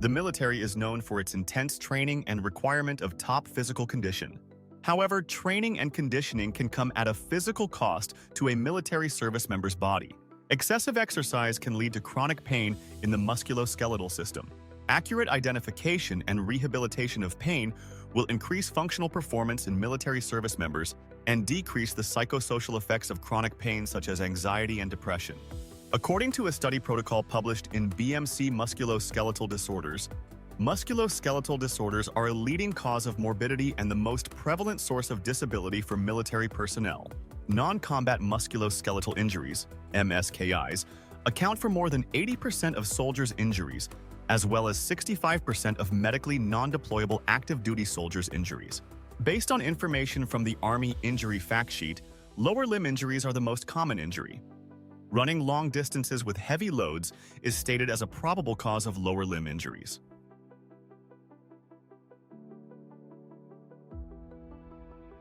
The military is known for its intense training and requirement of top physical condition. However, training and conditioning can come at a physical cost to a military service member's body. Excessive exercise can lead to chronic pain in the musculoskeletal system. Accurate identification and rehabilitation of pain will increase functional performance in military service members and decrease the psychosocial effects of chronic pain such as anxiety and depression. According to a study protocol published in BMC Musculoskeletal Disorders, musculoskeletal disorders are a leading cause of morbidity and the most prevalent source of disability for military personnel. Non-combat musculoskeletal injuries, MSKIs, account for more than 80% of soldiers' injuries, as well as 65% of medically non-deployable active duty soldiers' injuries. Based on information from the Army Injury Fact Sheet, lower limb injuries are the most common injury. Running long distances with heavy loads is stated as a probable cause of lower limb injuries.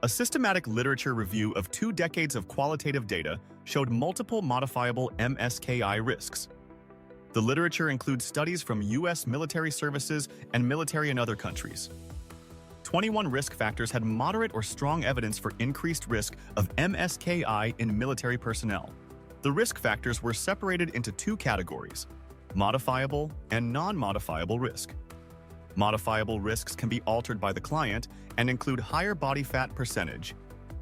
A systematic literature review of 2 decades of qualitative data showed multiple modifiable MSKI risks. The literature includes studies from U.S. military services and military in other countries. 21 risk factors had moderate or strong evidence for increased risk of MSKI in military personnel. The risk factors were separated into 2 categories: modifiable and non-modifiable risk. Modifiable risks can be altered by the client and include higher body fat percentage,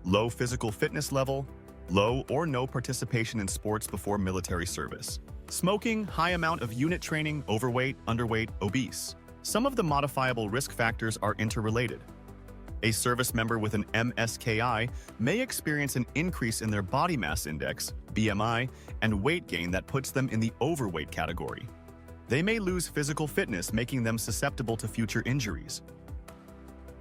low physical fitness level, low or no participation in sports before military service, smoking, high amount of unit training, overweight, underweight, obese. Some of the modifiable risk factors are interrelated. A service member with an MSKI may experience an increase in their body mass index, BMI, and weight gain that puts them in the overweight category. They may lose physical fitness, making them susceptible to future injuries.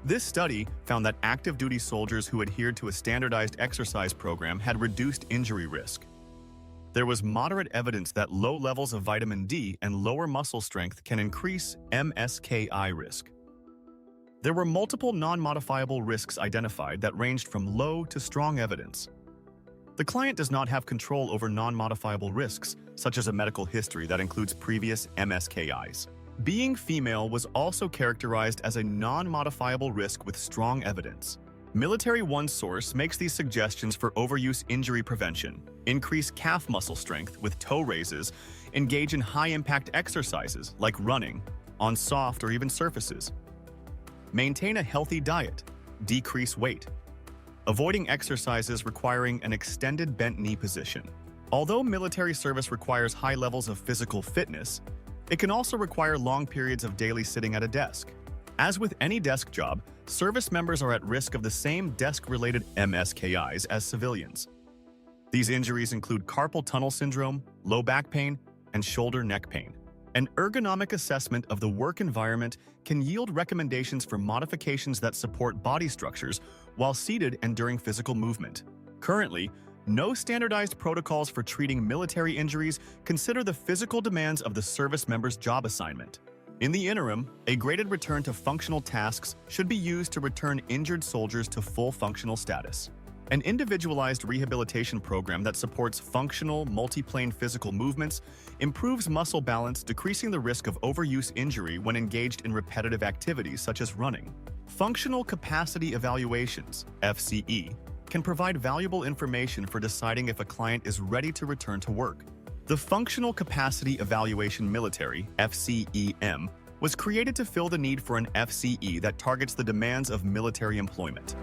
This study found that active duty soldiers who adhered to a standardized exercise program had reduced injury risk. There was moderate evidence that low levels of vitamin D and lower muscle strength can increase MSKI risk. There were multiple non-modifiable risks identified that ranged from low to strong evidence. The client does not have control over non-modifiable risks, such as a medical history that includes previous MSKIs. Being female was also characterized as a non-modifiable risk with strong evidence. Military One Source makes these suggestions for overuse injury prevention: increase calf muscle strength with toe raises, engage in high-impact exercises like running, on soft or even surfaces, maintain a healthy diet, decrease weight, avoiding exercises requiring an extended bent knee position. Although military service requires high levels of physical fitness, it can also require long periods of daily sitting at a desk. As with any desk job, service members are at risk of the same desk-related MSKIs as civilians. These injuries include carpal tunnel syndrome, low back pain, and shoulder neck pain. An ergonomic assessment of the work environment can yield recommendations for modifications that support body structures while seated and during physical movement. Currently, no standardized protocols for treating military injuries consider the physical demands of the service member's job assignment. In the interim, a graded return to functional tasks should be used to return injured soldiers to full functional status. An individualized rehabilitation program that supports functional, multi-plane physical movements improves muscle balance, decreasing the risk of overuse injury when engaged in repetitive activities such as running. Functional Capacity Evaluations, FCE, can provide valuable information for deciding if a client is ready to return to work. The Functional Capacity Evaluation Military, FCEM, was created to fill the need for an FCE that targets the demands of military employment.